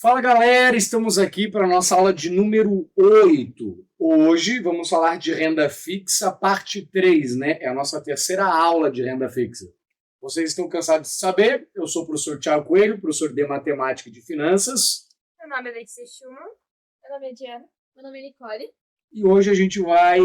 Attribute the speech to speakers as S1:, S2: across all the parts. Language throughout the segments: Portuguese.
S1: Fala galera, estamos aqui para a nossa aula de número 8. Hoje vamos falar de renda fixa, parte 3, né? É a nossa terceira aula de renda fixa. Vocês estão cansados de saber, eu sou o professor Thiago Coelho, professor de Matemática e de Finanças.
S2: Meu nome é Letícia Schumann. Meu nome é Diana. Meu nome é Nicole.
S1: E hoje a gente vai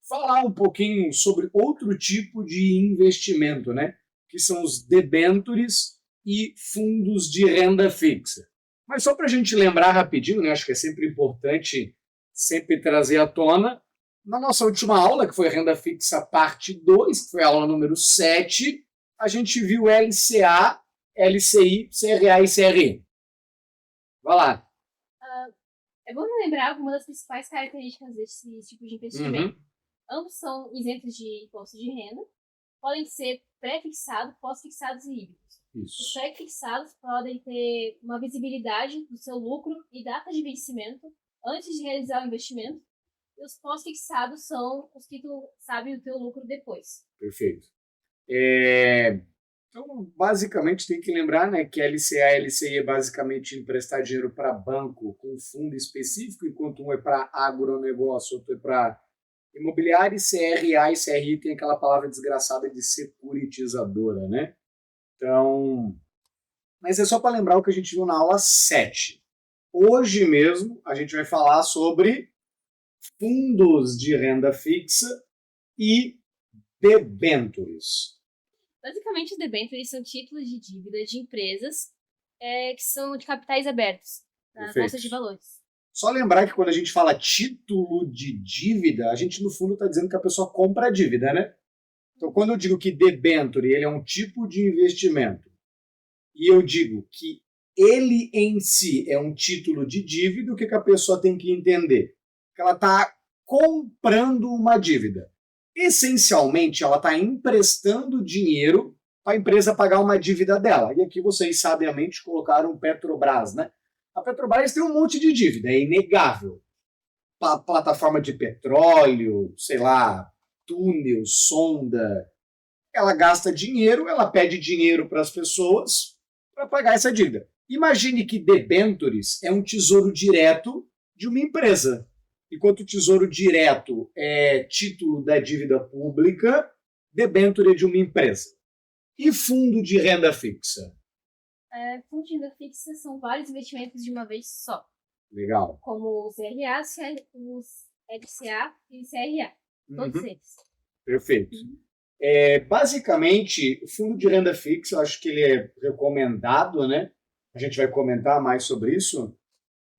S1: falar um pouquinho sobre outro tipo de investimento, né? Que são os debêntures e fundos de renda fixa. Mas só para a gente lembrar rapidinho, né? Acho que é sempre importante sempre trazer à tona. Na nossa última aula, que foi Renda Fixa Parte 2, que foi a aula número 7, a gente viu LCA, LCI, CRA e CRI. Vai lá.
S2: É bom lembrar algumas das principais características desse tipo de investimento. Ambos são isentos de imposto de renda, podem ser pré-fixados, pós-fixados e híbridos.
S1: Isso.
S2: Os pré-fixados podem ter uma visibilidade do seu lucro e data de vencimento antes de realizar o investimento. E os pós-fixados são os que tu sabe o teu lucro depois.
S1: Perfeito. Então, basicamente, tem que lembrar, né, que LCA e LCI é basicamente emprestar dinheiro para banco com fundo específico, enquanto um é para agronegócio, outro é para imobiliário, e CRA e CRI tem aquela palavra desgraçada de securitizadora, né? Então, mas é só para lembrar o que a gente viu na aula 7. Hoje mesmo a gente vai falar sobre fundos de renda fixa e debêntures.
S2: Basicamente, os debêntures são títulos de dívida de empresas que são de capitais abertos nas bolsas de valores.
S1: Só lembrar que quando a gente fala título de dívida, a gente no fundo está dizendo que a pessoa compra a dívida, né? Então, quando eu digo que debênture ele é um tipo de investimento e eu digo que ele em si é um título de dívida, o que a pessoa tem que entender? Que ela está comprando uma dívida. Essencialmente, ela está emprestando dinheiro para a empresa pagar uma dívida dela. E aqui vocês sabiamente colocaram o Petrobras, né? A Petrobras tem um monte de dívida, é inegável. Plataforma de petróleo, sei lá, túnel, sonda. Ela gasta dinheiro, ela pede dinheiro para as pessoas para pagar essa dívida. Imagine que debêntures é um tesouro direto de uma empresa. Enquanto o tesouro direto é título da dívida pública, debênture é de uma empresa. E fundo de renda fixa?
S2: Fundo de renda fixa são vários investimentos de uma vez só.
S1: Legal.
S2: Como os RA, os LCA e o CRA. Todos eles.
S1: Perfeito. Basicamente, o fundo de renda fixa, eu acho que ele é recomendado, né? A gente vai comentar mais sobre isso.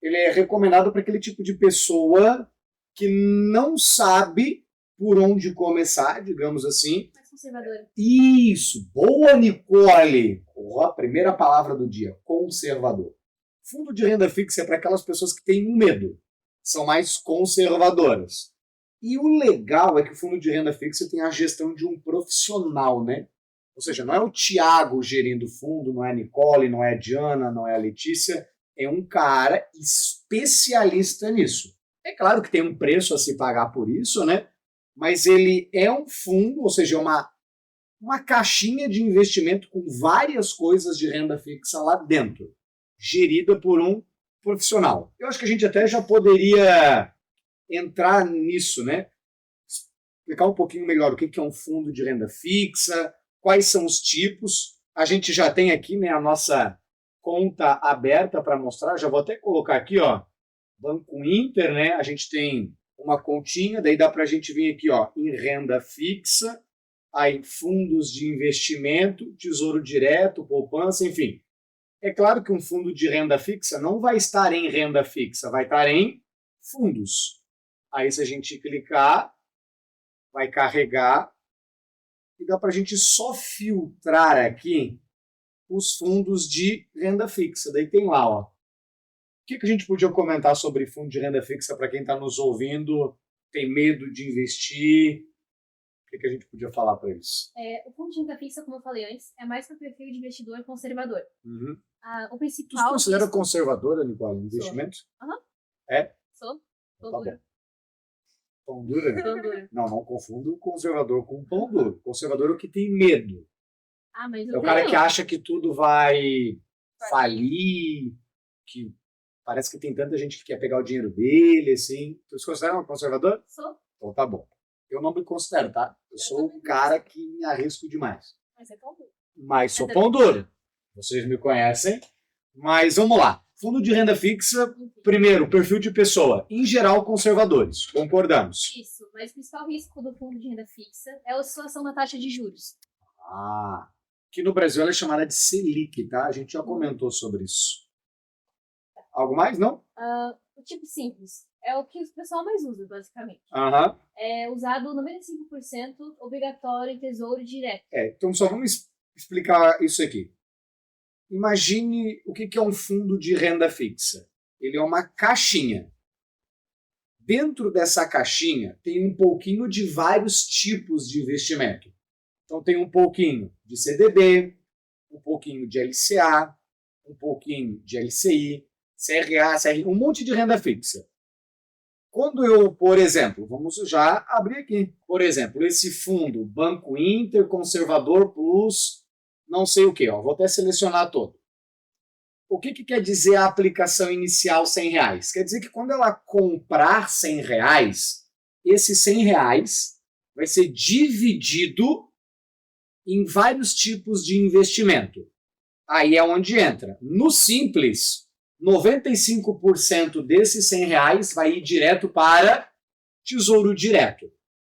S1: Ele é recomendado para aquele tipo de pessoa que não sabe por onde começar, digamos assim.
S2: Mais conservadora.
S1: Isso, boa, Nicole! A primeira palavra do dia, conservador. Fundo de renda fixa é para aquelas pessoas que têm medo, são mais conservadoras. E o legal é que o fundo de renda fixa tem a gestão de um profissional, né? Ou seja, não é o Thiago gerindo o fundo, não é a Nicole, não é a Diana, não é a Letícia, é um cara especialista nisso. É claro que tem um preço a se pagar por isso, né? Mas ele é um fundo, ou seja, uma caixinha de investimento com várias coisas de renda fixa lá dentro, gerida por um profissional. Eu acho que a gente até já poderia entrar nisso, né? Explicar um pouquinho melhor o que é um fundo de renda fixa, quais são os tipos. A gente já tem aqui, né, a nossa conta aberta para mostrar. Já vou até colocar aqui, ó, Banco Inter, né? A gente tem uma continha, daí dá para a gente vir aqui, ó, em renda fixa, aí fundos de investimento, tesouro direto, poupança, enfim. É claro que um fundo de renda fixa não vai estar em renda fixa, vai estar em fundos. Aí, se a gente clicar, vai carregar e dá para a gente só filtrar aqui os fundos de renda fixa. Daí tem lá, ó. O que a gente podia comentar sobre fundo de renda fixa para quem está nos ouvindo, tem medo de investir? O que a gente podia falar para eles?
S2: O fundo de renda fixa, como eu falei antes, é mais para o perfil de investidor conservador. O
S1: Tu
S2: principal...
S1: se considera conservadora, Nicole, em investimento? É?
S2: Sou.
S1: Tá bom. Pão dura?
S2: Pão dura.
S1: Não confundo conservador com pão duro. Conservador é o que tem medo.
S2: Mas
S1: É o cara que acha que tudo vai falir, que Parece que tem tanta gente que quer pegar o dinheiro dele, assim. Tu se considera um conservador?
S2: Sou.
S1: Então tá bom. Eu não me considero, tá? Eu sou um cara que me arrisco demais.
S2: Mas é pão duro.
S1: Mas sou pão duro. Vocês me conhecem. Mas vamos lá. Fundo de renda fixa, primeiro, perfil de pessoa. Em geral, conservadores. Concordamos.
S2: Isso, mas o principal risco do fundo de renda fixa é a oscilação da taxa de juros.
S1: Ah, que no Brasil ela é chamada de Selic, tá? A gente já comentou sobre isso. Algo mais, não?
S2: O tipo simples é o que o pessoal mais usa, basicamente.
S1: Aham.
S2: É usado 95% obrigatório em tesouro direto.
S1: Então só vamos explicar isso aqui. Imagine o que é um fundo de renda fixa. Ele é uma caixinha. Dentro dessa caixinha tem um pouquinho de vários tipos de investimento. Então tem um pouquinho de CDB, um pouquinho de LCA, um pouquinho de LCI, CRA, CRI, um monte de renda fixa. Quando eu, por exemplo, vamos já abrir aqui, por exemplo, esse fundo Banco Inter, Conservador Plus, não sei o que, vou até selecionar todo. O que quer dizer a aplicação inicial R$100? Quer dizer que quando ela comprar R$100, esse R$100 vai ser dividido em vários tipos de investimento. Aí é onde entra. No Simples, 95% desses R$100 vai ir direto para Tesouro Direto,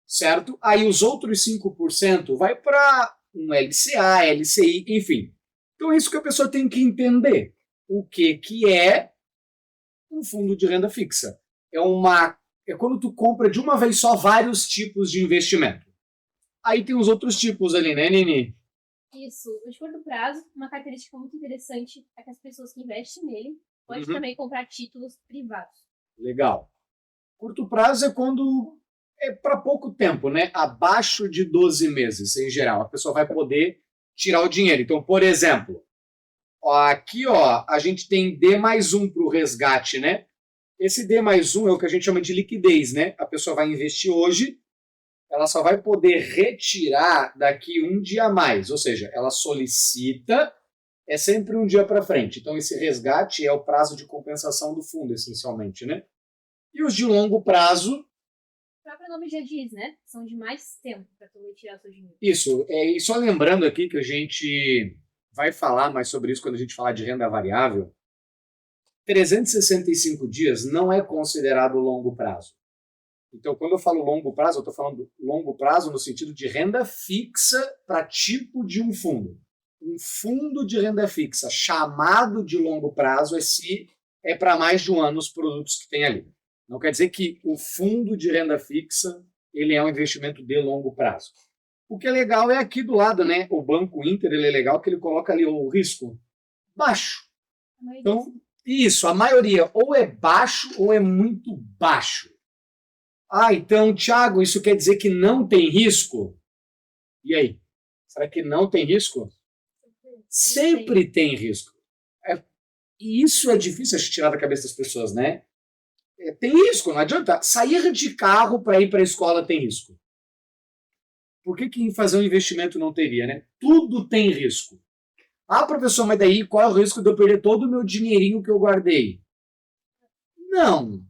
S1: certo? Aí os outros 5% vai para um LCA, LCI, enfim. Então é isso que a pessoa tem que entender. O que é um fundo de renda fixa? É quando tu compra de uma vez só vários tipos de investimento. Aí tem os outros tipos ali, né, Nini?
S2: Isso. O de curto prazo, uma característica muito interessante é que as pessoas que investem nele podem também comprar títulos privados.
S1: Legal. Curto prazo é quando é para pouco tempo, né? Abaixo de 12 meses, em geral. A pessoa vai poder tirar o dinheiro. Então, por exemplo, aqui a gente tem D+1 para o resgate, né? Esse D+1 é o que a gente chama de liquidez, né? A pessoa vai investir hoje, ela só vai poder retirar daqui um dia a mais. Ou seja, ela solicita, é sempre um dia para frente. Então, esse resgate é o prazo de compensação do fundo, essencialmente, né? E os de longo prazo...
S2: O próprio nome já diz, né? São de mais tempo para tu retirar o seu dinheiro.
S1: Isso. E só lembrando aqui que a gente vai falar mais sobre isso quando a gente falar de renda variável. 365 dias não é considerado longo prazo. Então, quando eu falo longo prazo, eu estou falando longo prazo no sentido de renda fixa para tipo de um fundo. Um fundo de renda fixa chamado de longo prazo se é para mais de um ano os produtos que tem ali. Não quer dizer que o fundo de renda fixa ele é um investimento de longo prazo. O que é legal é aqui do lado, né? O Banco Inter ele é legal que ele coloca ali o risco baixo. Então, isso, a maioria ou é baixo ou é muito baixo. Então, Thiago, isso quer dizer que não tem risco? E aí? Será que não tem risco? Sempre tem risco. E isso é difícil de tirar da cabeça das pessoas, né? Tem risco, não adianta. Sair de carro para ir para a escola tem risco. Por que fazer um investimento não teria, né? Tudo tem risco. Professor, mas daí qual é o risco de eu perder todo o meu dinheirinho que eu guardei? Não.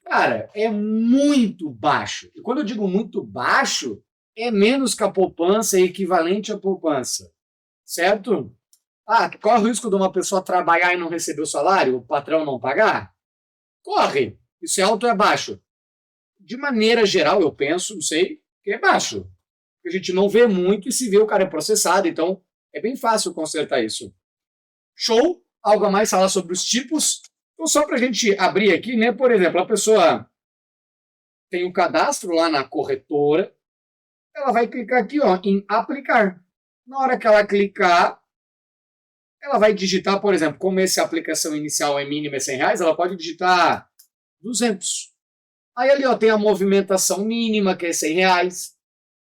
S1: Cara, é muito baixo. E quando eu digo muito baixo, é menos que a poupança, é equivalente à poupança. Certo? Qual é o risco de uma pessoa trabalhar e não receber o salário? O patrão não pagar? Corre. Isso é alto ou é baixo? De maneira geral, eu penso, não sei, que é baixo. A gente não vê muito e se vê o cara é processado, então é bem fácil consertar isso. Show? Algo a mais falar sobre os tipos? Então, só para a gente abrir aqui, né? Por exemplo, a pessoa tem um cadastro lá na corretora, ela vai clicar aqui em aplicar. Na hora que ela clicar, ela vai digitar, por exemplo, como essa aplicação inicial é mínima, é R$100, ela pode digitar 200. Aí ali tem a movimentação mínima, que é R$100.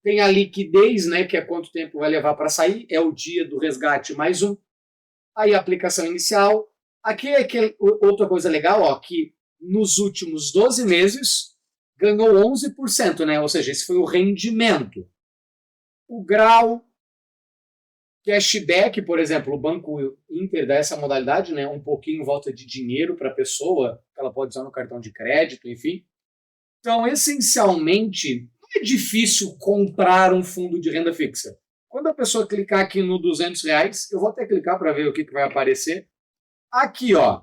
S1: Tem a liquidez, né, que é quanto tempo vai levar para sair, é o dia do resgate mais um. Aí a aplicação inicial. Aqui é outra coisa legal, que nos últimos 12 meses ganhou 11%, né? Ou seja, esse foi o rendimento. O grau, Cashback, por exemplo, o Banco Inter dá essa modalidade, né? Um pouquinho em volta de dinheiro para a pessoa, que ela pode usar no cartão de crédito, enfim. Então, essencialmente, não é difícil comprar um fundo de renda fixa. Quando a pessoa clicar aqui no R$ 200, eu vou até clicar para ver o que vai aparecer. Aqui, ó,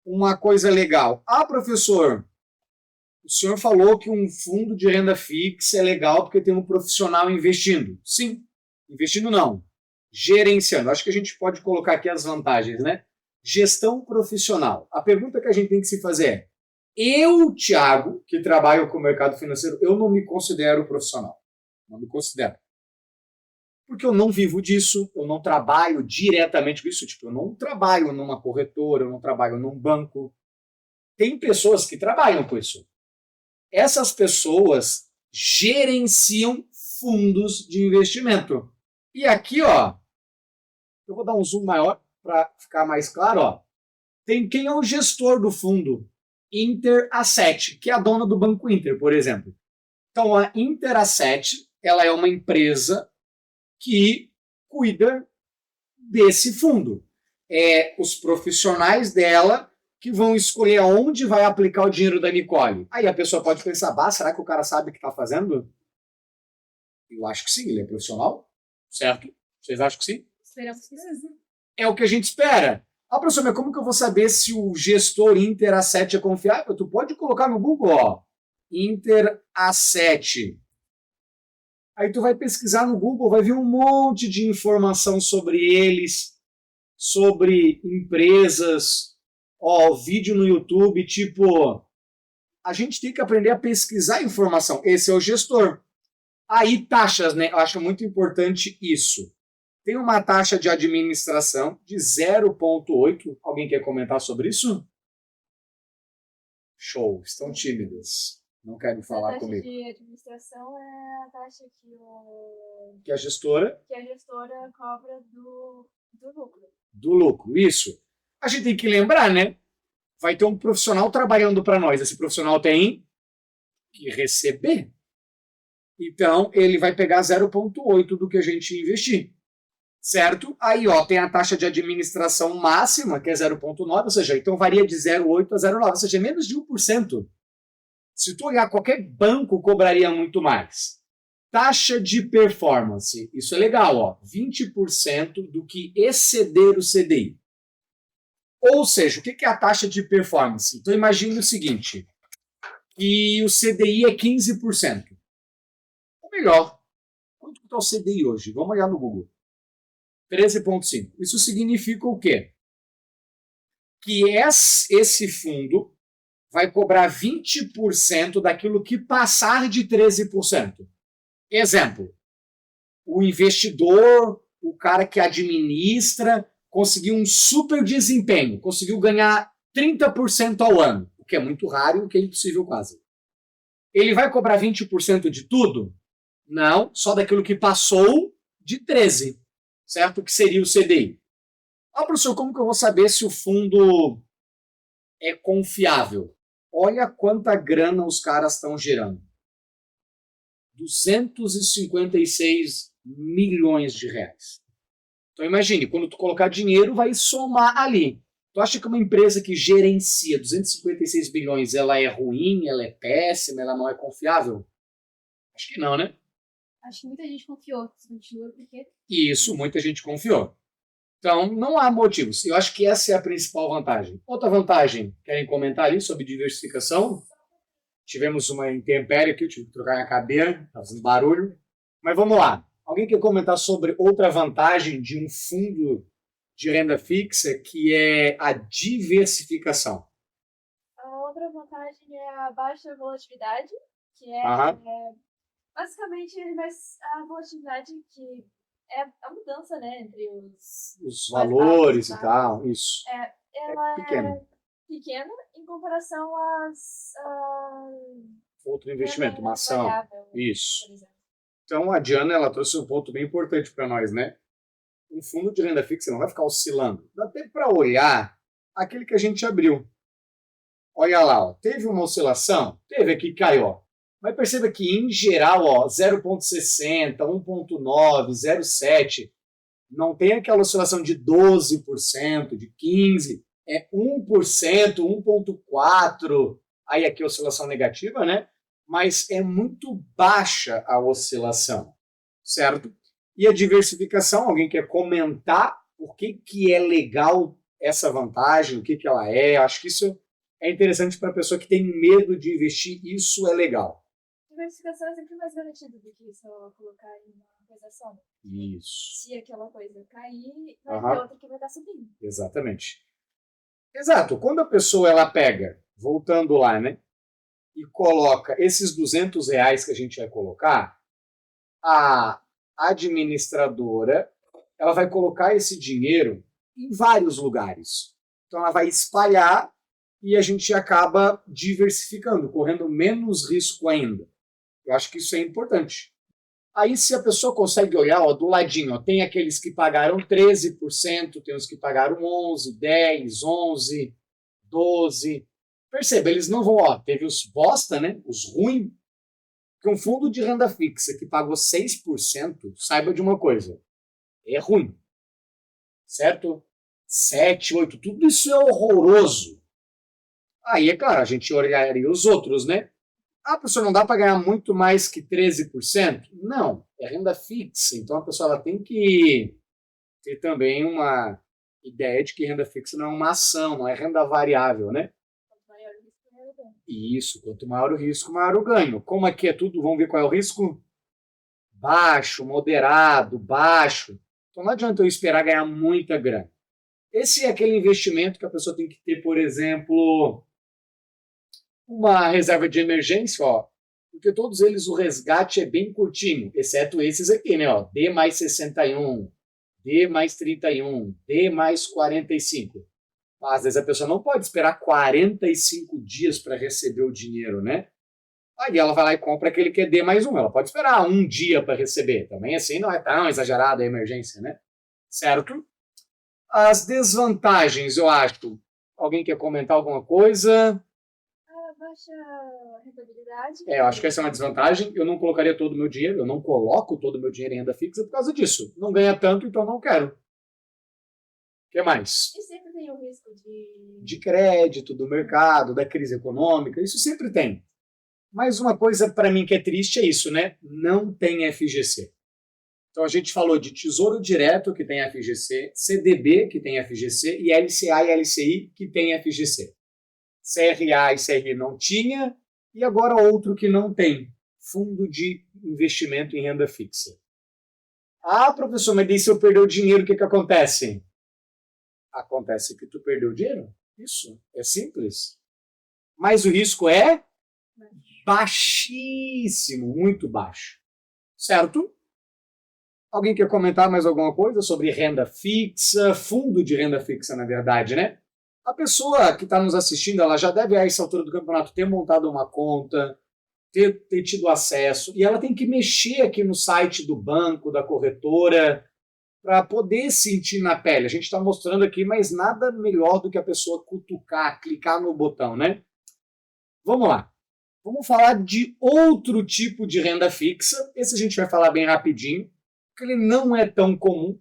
S1: uma coisa legal. Ah, professor, o senhor falou que um fundo de renda fixa é legal porque tem um profissional investindo. Sim, investindo não, gerenciando. Acho que a gente pode colocar aqui as vantagens, né? Gestão profissional. A pergunta que a gente tem que se fazer é: eu, Thiago, que trabalho com o mercado financeiro, eu não me considero profissional. Não me considero. Porque eu não vivo disso, eu não trabalho diretamente com isso. Tipo, eu não trabalho numa corretora, eu não trabalho num banco. Tem pessoas que trabalham com isso. Essas pessoas gerenciam fundos de investimento. E aqui, ó, eu vou dar um zoom maior para ficar mais claro, ó. Tem quem é o gestor do fundo? Interasset, que é a dona do Banco Inter, por exemplo. Então, a Interasset, ela é uma empresa que cuida desse fundo. Os profissionais dela que vão escolher aonde vai aplicar o dinheiro da Nicole. Aí a pessoa pode pensar, será que o cara sabe o que está fazendo? Eu acho que sim, ele é profissional, certo? Vocês acham que sim?
S2: Esperamos que sim.
S1: É o que a gente espera. Professor, mas como que eu vou saber se o gestor Interasset é confiável? Tu pode colocar no Google, ó, Interasset. Aí tu vai pesquisar no Google, vai vir um monte de informação sobre eles, sobre empresas, vídeo no YouTube, tipo, a gente tem que aprender a pesquisar informação. Esse é o gestor. Aí taxas, né? Eu acho muito importante isso. Tem uma taxa de administração de 0,8. Alguém quer comentar sobre isso? Show, estão tímidas. Não querem falar comigo.
S2: A taxa de administração é a taxa
S1: que a gestora
S2: cobra do lucro.
S1: Do lucro, isso. A gente tem que lembrar, né? Vai ter um profissional trabalhando para nós. Esse profissional tem que receber. Então, ele vai pegar 0,8 do que a gente investir. Certo? Aí, ó, tem a taxa de administração máxima, que é 0,9, ou seja, então varia de 0,8 a 0,9, ou seja, é menos de 1%. Se tu olhar, qualquer banco cobraria muito mais. Taxa de performance, isso é legal, ó, 20% do que exceder o CDI. Ou seja, o que é a taxa de performance? Então imagine o seguinte, que o CDI é 15%. Ou melhor, quanto está o CDI hoje? Vamos olhar no Google. 13,5. Isso significa o quê? Que esse fundo vai cobrar 20% daquilo que passar de 13%. Exemplo, o investidor, o cara que administra, conseguiu um super desempenho, conseguiu ganhar 30% ao ano, o que é muito raro e o que é impossível quase. Ele vai cobrar 20% de tudo? Não, só daquilo que passou de 13%, certo? Que seria o CDI. Professor, como que eu vou saber se o fundo é confiável? Olha quanta grana os caras estão gerando. 256 milhões de reais. Então imagine, quando tu colocar dinheiro, vai somar ali. Tu acha que uma empresa que gerencia 256 bilhões, ela é ruim, ela é péssima, ela não é confiável? Acho que não, né?
S2: Acho que muita gente confiou. Continua porque...
S1: Isso, muita gente confiou. Então, não há motivos. Eu acho que essa é a principal vantagem. Outra vantagem, querem comentar ali sobre diversificação? Tivemos uma intempérie aqui, eu tive que trocar a cadeira, está fazendo barulho. Mas vamos lá. Alguém quer comentar sobre outra vantagem de um fundo de renda fixa, que é a diversificação?
S2: A outra vantagem é a baixa volatilidade, que é basicamente a volatilidade que é a mudança, né, entre
S1: os valores e tal, isso.
S2: Ela é pequena em comparação às
S1: outro investimento, uma ação.
S2: Variável,
S1: isso. Então a Diana, ela trouxe um ponto bem importante para nós, né? Um fundo de renda fixa não vai ficar oscilando. Dá até para olhar aquele que a gente abriu. Olha lá, ó, teve uma oscilação? Teve aqui, caiu, ó. Mas perceba que, em geral, 0,60, 1,9, 0,7, Não tem aquela oscilação de 12%, de 15%, é 1%, 1,4%, aí aqui a oscilação negativa, né? Mas é muito baixa a oscilação, certo? E a diversificação, alguém quer comentar por que é legal essa vantagem, o que ela é? Acho que isso é interessante para a pessoa que tem medo de investir, isso é legal.
S3: Diversificação é sempre mais garantida do que só colocar em uma coisa só.
S1: Isso.
S3: Se aquela coisa cair, vai
S1: Aham.
S3: ter outra que vai estar subindo.
S1: Exatamente. Exato. Quando a pessoa ela pega, voltando lá, né, e coloca esses R$ 200 que a gente vai colocar, a administradora ela vai colocar esse dinheiro em vários lugares. Então ela vai espalhar e a gente acaba diversificando, correndo menos risco ainda. Eu acho que isso é importante. Aí se a pessoa consegue olhar, ó, do ladinho, ó, tem aqueles que pagaram 13%, tem os que pagaram 11%, 10%, 11%, 12%. Perceba, eles não vão, ó, teve os bosta, né, os ruins, que um fundo de renda fixa que pagou 6%, saiba de uma coisa, é ruim, certo? 7, 8, tudo isso é horroroso. Aí, é claro, a gente olharia os outros, né? Ah, professor, não dá para ganhar muito mais que 13%? Não, é renda fixa. Então a pessoa ela tem que ter também uma ideia de que renda fixa não é uma ação, não é renda variável, né?
S3: Quanto maior o risco, maior o ganho.
S1: Isso, quanto maior o risco, maior o ganho. Como aqui é tudo, vamos ver qual é o risco? Baixo, moderado, baixo. Então não adianta eu esperar ganhar muita grana. Esse é aquele investimento que a pessoa tem que ter, por exemplo, uma reserva de emergência, ó, porque todos eles o resgate é bem curtinho, exceto esses aqui, né, ó, D mais 61, D mais 31, D mais 45. Às vezes a pessoa não pode esperar 45 dias para receber o dinheiro, né? Aí ela vai lá e compra aquele que é D mais 1. Ela pode esperar um dia para receber. Também assim não é tão exagerada a emergência, né? Certo? As desvantagens, eu acho. Alguém quer comentar alguma coisa?
S3: A baixa rentabilidade.
S1: Eu acho que essa é uma desvantagem. Eu não colocaria todo o meu dinheiro, eu não coloco todo o meu dinheiro em renda fixa por causa disso. Não ganha tanto, então não quero. O que mais?
S3: E sempre tem o risco
S1: De crédito, do mercado, da crise econômica, isso sempre tem. Mas uma coisa para mim que é triste é isso, né? Não tem FGC. Então a gente falou de Tesouro Direto, que tem FGC, CDB, que tem FGC, e LCA e LCI, que tem FGC. CRA e CRI não tinha, e agora outro que não tem, Fundo de Investimento em Renda Fixa. Ah, professor, mas daí se eu perder o dinheiro, o que acontece? Acontece que tu perdeu o dinheiro. Isso, é simples. Mas o risco é baixíssimo, muito baixo. Certo? Alguém quer comentar mais alguma coisa sobre renda fixa, fundo de renda fixa, na verdade, né? A pessoa que está nos assistindo, ela já deve, a essa altura do campeonato, ter montado uma conta, ter tido acesso, e ela tem que mexer aqui no site do banco, da corretora, para poder sentir na pele. A gente está mostrando aqui, mas nada melhor do que a pessoa cutucar, clicar no botão, né? Vamos lá. Vamos falar de outro tipo de renda fixa. Esse a gente vai falar bem rapidinho, porque ele não é tão comum.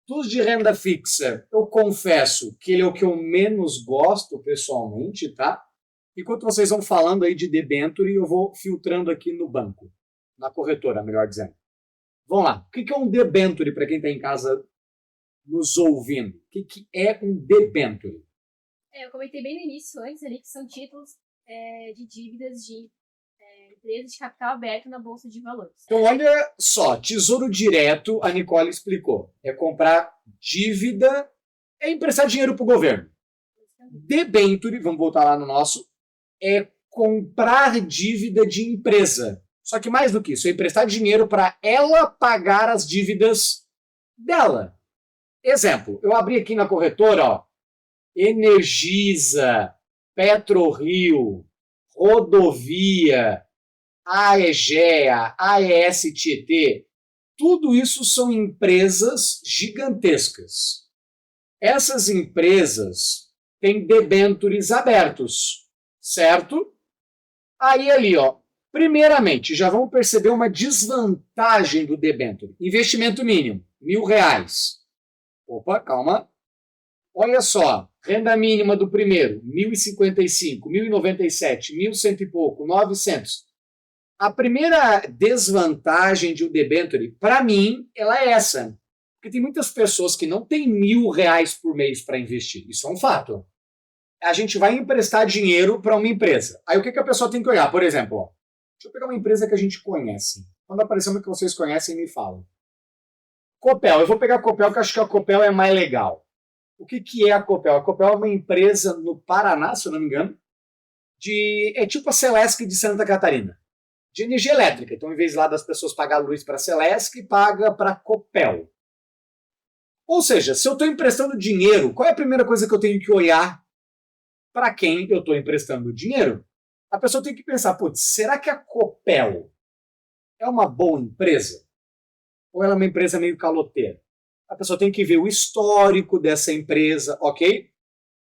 S1: Dos de renda fixa, eu confesso que ele é o que eu menos gosto pessoalmente, tá? Enquanto vocês vão falando aí de debenture, eu vou filtrando aqui no banco, na corretora, melhor dizendo. Vamos lá. O que é um debenture para quem está em casa nos ouvindo? O que é um debenture?
S2: Eu comentei bem no início, antes ali, que são títulos de dívidas de empresas de capital aberto na Bolsa de Valores.
S1: Então, olha só, Tesouro Direto, a Nicole explicou. É comprar dívida, é emprestar dinheiro para o governo. Debenture, vamos voltar lá no nosso, é comprar dívida de empresa. Só que mais do que isso, é emprestar dinheiro para ela pagar as dívidas dela. Exemplo, eu abri aqui na corretora, ó, Energisa, PetroRio, Rodovia, AEGEA, AES Tietê, tudo isso são empresas gigantescas. Essas empresas têm debentures abertos, certo? Aí ali, ó, Primeiramente, já vamos perceber uma desvantagem do debênture. Investimento mínimo, R$ 1.000. Opa, calma. Olha só, renda mínima do primeiro, 1.055, 1.097, 1.100 e pouco, 900. A primeira desvantagem de um debênture, para mim, ela é essa. Porque tem muitas pessoas que não têm R$ 1.000 por mês para investir. Isso é um fato. A gente vai emprestar dinheiro para uma empresa. Aí o que a pessoa tem que olhar? Por exemplo, ó, deixa eu pegar uma empresa que a gente conhece. Quando aparecer uma que vocês conhecem, me falam. Copel. Eu vou pegar a Copel, que eu acho que a Copel é mais legal. O que é a Copel? A Copel é uma empresa no Paraná, se eu não me engano, é tipo a Celesc de Santa Catarina, de energia elétrica. Então, em vez lá das pessoas pagar luz para a Celesc, paga para a Copel. Ou seja, se eu estou emprestando dinheiro, qual é a primeira coisa que eu tenho que olhar para quem eu estou emprestando dinheiro? A pessoa tem que pensar, putz, será que a Copel é uma boa empresa? Ou ela é uma empresa meio caloteira? A pessoa tem que ver o histórico dessa empresa, ok?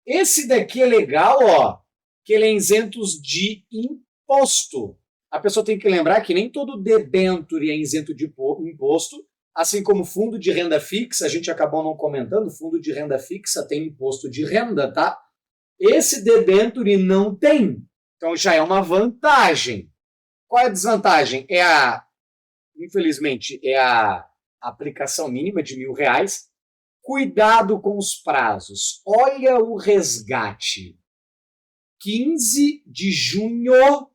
S1: Esse daqui é legal, ó, que ele é isento de imposto. A pessoa tem que lembrar que nem todo debênture é isento de imposto, assim como fundo de renda fixa, a gente acabou não comentando, fundo de renda fixa tem imposto de renda, tá? Esse debênture não tem. Então já é uma vantagem. Qual é a desvantagem? Infelizmente, é a aplicação mínima de R$ 1.000. Cuidado com os prazos. Olha o resgate. 15 de junho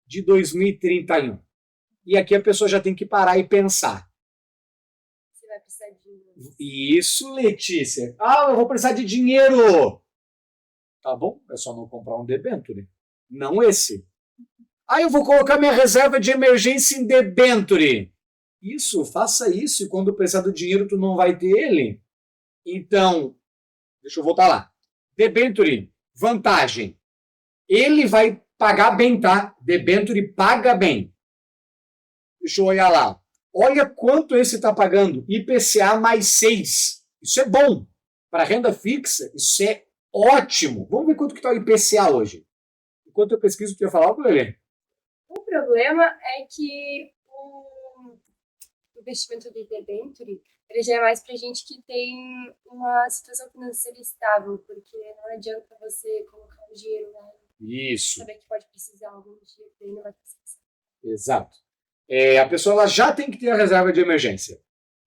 S1: de 2031. E aqui a pessoa já tem que parar e pensar.
S3: Você vai precisar de dinheiro.
S1: Isso, Letícia. Ah, eu vou precisar de dinheiro. Tá bom, é só não comprar um debênture. Não esse. Ah, eu vou colocar minha reserva de emergência em debênture. Isso, faça isso e quando precisar do dinheiro tu não vai ter ele. Então, deixa eu voltar lá. Debênture, vantagem. Ele vai pagar bem, tá? Debênture paga bem. Deixa eu olhar lá. Olha quanto esse está pagando. IPCA mais 6. Isso é bom. Para renda fixa, isso é ótimo. Vamos ver quanto que está o IPCA hoje. Enquanto eu pesquiso, tu ia falar, Lelê?
S3: O problema é que o investimento de debênture, ele já é mais para gente que tem uma situação financeira estável, porque não adianta você colocar um dinheiro lá e
S1: Isso.
S3: saber que pode precisar algum dia, daí não vai precisar.
S1: Exato. A pessoa ela já tem que ter a reserva de emergência.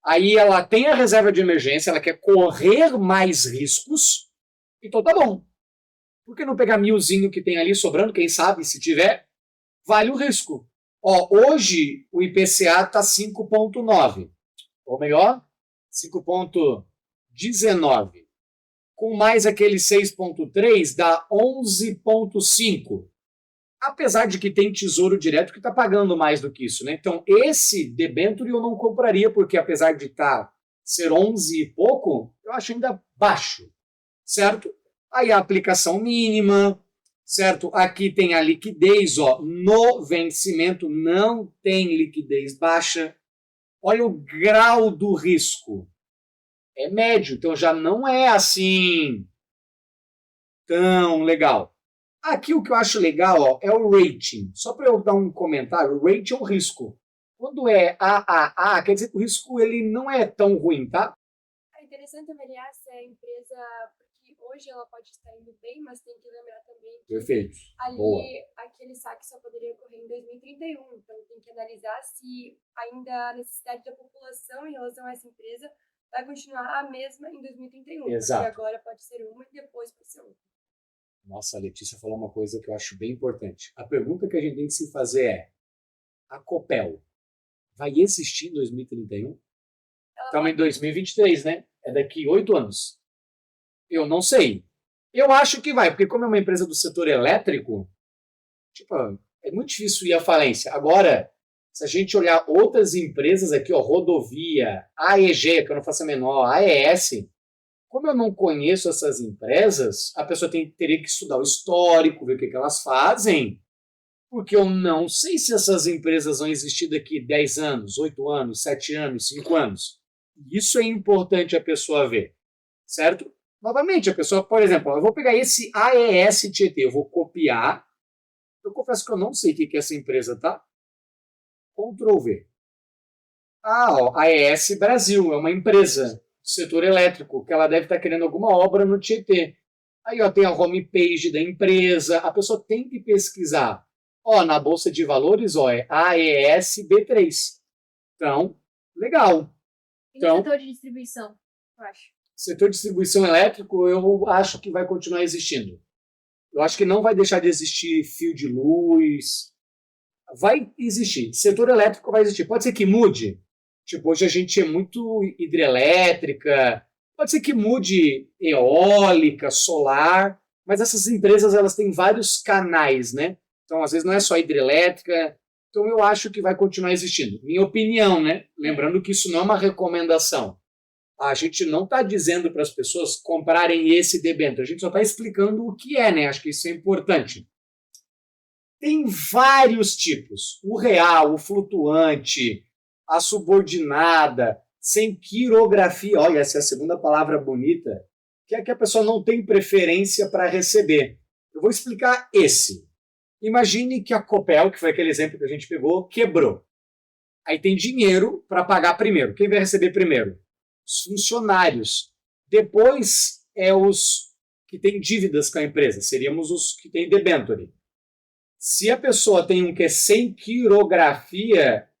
S1: Aí ela tem a reserva de emergência, ela quer correr mais riscos, então tá bom. Por que não pegar 1.000zinho que tem ali sobrando? Quem sabe, se tiver, vale o risco. Ó, hoje o IPCA está 5,9. Ou melhor, 5,19. Com mais aquele 6,3 dá 11,5. Apesar de que tem tesouro direto que está pagando mais do que isso, né? Então, esse debênture eu não compraria, porque apesar de ser 11 e pouco, eu acho ainda baixo, certo? Aí a aplicação mínima, certo? Aqui tem a liquidez, ó, no vencimento não tem liquidez baixa. Olha o grau do risco. É médio, então já não é assim tão legal. Aqui o que eu acho legal, ó, é o rating. Só para eu dar um comentário, o rating é o risco. Quando é AAA, quer dizer que o risco ele não é tão ruim, tá?
S3: É interessante avaliar se a empresa, porque hoje ela pode estar indo bem, mas tem que lembrar também que
S1: Perfeito.
S3: ali
S1: Boa.
S3: aquele saque só poderia ocorrer em 2031. Então tem que analisar se ainda a necessidade da população em relação a essa empresa vai continuar a mesma em 2031.
S1: Exato.
S3: Porque agora pode ser uma e depois pode ser outra.
S1: Nossa, a Letícia falou uma coisa que eu acho bem importante. A pergunta que a gente tem que se fazer é: a Copel vai existir em 2031? Estamos em 2023, né? É daqui 8 anos. Eu não sei. Eu acho que vai, porque como é uma empresa do setor elétrico, tipo, é muito difícil ir à falência. Agora, se a gente olhar outras empresas aqui, ó, Rodovia, AEG, que eu não faço a menor, AES, como eu não conheço essas empresas, a pessoa teria que estudar o histórico, ver o que elas fazem, porque eu não sei se essas empresas vão existir daqui 10 anos, 8 anos, 7 anos, 5 anos. Isso é importante a pessoa ver, certo? Novamente, a pessoa, por exemplo, eu vou pegar esse AES Tietê, eu vou copiar, Eu confesso que eu não sei o que é essa empresa, tá? Ctrl V. Ó, a ES Brasil é uma empresa do setor elétrico que ela deve estar querendo alguma obra no Tietê. Aí ó, tem a homepage da empresa, a pessoa tem que pesquisar. Ó, na Bolsa de Valores, ó, é AES B3. Então, legal.
S2: E
S1: Então,
S2: no setor de distribuição, eu acho.
S1: setor de distribuição elétrico, eu acho que vai continuar existindo. Eu acho que não vai deixar de existir fio de luz. Vai existir. Setor elétrico vai existir. Pode ser que mude. Tipo, hoje a gente é muito hidrelétrica. Pode ser que mude eólica, solar. Mas essas empresas, elas têm vários canais, né? Então, às vezes, não é só hidrelétrica. Então, eu acho que vai continuar existindo. Minha opinião, né? Lembrando que isso não é uma recomendação. A gente não está dizendo para as pessoas comprarem esse debênture. A gente só está explicando o que é, né? Acho que isso é importante. Tem vários tipos. O real, o flutuante, a subordinada, sem quirografia. Olha, essa é a segunda palavra bonita, que é que a pessoa não tem preferência para receber. Eu vou explicar esse. Imagine que a Copel, que foi aquele exemplo que a gente pegou, quebrou. Aí tem dinheiro para pagar primeiro. Quem vai receber primeiro? Os funcionários. Depois é os que têm dívidas com a empresa. Seríamos os que têm debênture. Se a pessoa tem um que é sem quirografaria,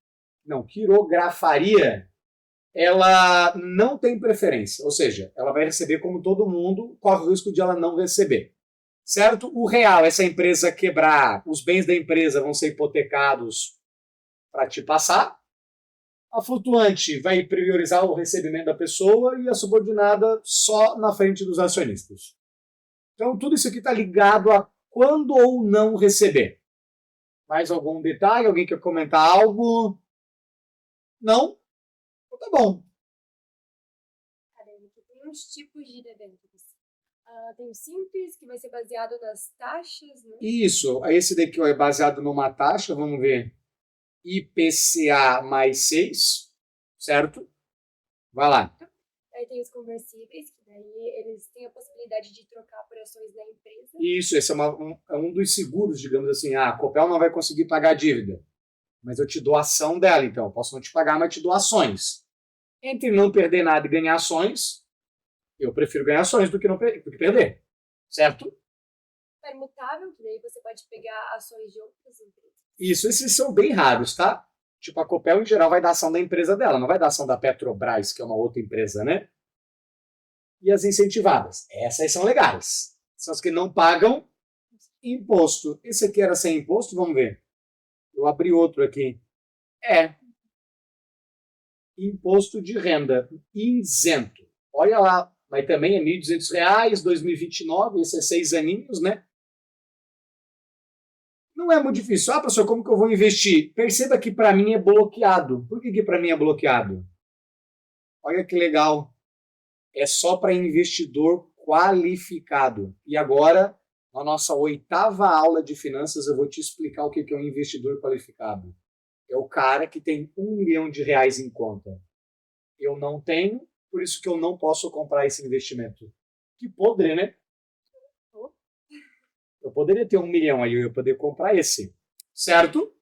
S1: ela não tem preferência. Ou seja, ela vai receber como todo mundo, corre o risco de ela não receber. Certo? O real, essa empresa quebrar, os bens da empresa vão ser hipotecados para te passar. A flutuante vai priorizar o recebimento da pessoa e a subordinada só na frente dos acionistas. Então, tudo isso aqui está ligado a quando ou não receber. Mais algum detalhe? Alguém quer comentar algo? Não? Então tá bom.
S3: Tem uns tipos de debêntures. Tem o simples, que vai ser baseado nas taxas, né?
S1: Isso. Esse daqui é baseado numa taxa, vamos ver. IPCA mais 6, certo? Vai lá.
S3: Aí tem os conversíveis, que daí eles têm a possibilidade de trocar por ações da empresa.
S1: Isso, esse é um dos seguros, digamos assim. A Copel não vai conseguir pagar a dívida, mas eu te dou a ação dela, então. Eu posso não te pagar, mas te dou ações. Entre não perder nada e ganhar ações, eu prefiro ganhar ações do que perder, certo?
S3: Permutável, que daí você pode pegar ações de outras empresas.
S1: Isso, esses são bem raros, tá? Tipo, a Copel, em geral, vai dar ação da empresa dela, não vai dar ação da Petrobras, que é uma outra empresa, né? E as incentivadas. Essas são legais. São as que não pagam imposto. Esse aqui era sem imposto? Vamos ver. Eu abri outro aqui. Imposto de renda isento. Olha lá, mas também é R$ 1.200, 2029, esse é 6 aninhos, né? Não é muito difícil. Ah, professor, como que eu vou investir? Perceba que para mim é bloqueado. Por que para mim é bloqueado? Olha que legal. É só para investidor qualificado. E agora, na nossa 8ª aula de finanças, eu vou te explicar o que é um investidor qualificado. É o cara que tem R$ 1 milhão em conta. Eu não tenho, por isso que eu não posso comprar esse investimento. Que podre, né? Eu poderia ter R$ 1 milhão aí, eu ia poder comprar esse. Certo?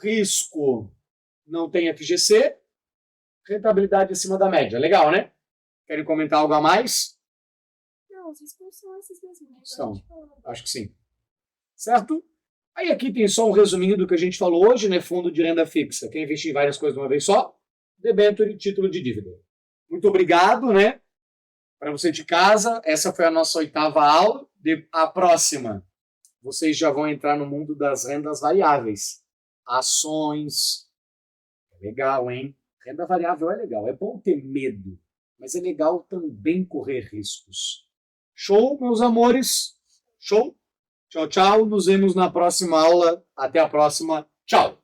S1: Risco não tem FGC. Rentabilidade acima da média. Legal, né? Querem comentar algo a mais?
S3: Não, os riscos são esses mesmos.
S1: São. Acho que sim. Certo? Aí aqui tem só um resuminho do que a gente falou hoje, né? Fundo de renda fixa. Quer investir em várias coisas de uma vez só? Debênture e título de dívida. Muito obrigado, né? Para você de casa, essa foi a nossa 8ª aula. A próxima, vocês já vão entrar no mundo das rendas variáveis. Ações. É legal, hein? Renda variável é legal. É bom ter medo, mas é legal também correr riscos. Show, meus amores? Show? Tchau, tchau. Nos vemos na próxima aula. Até a próxima. Tchau.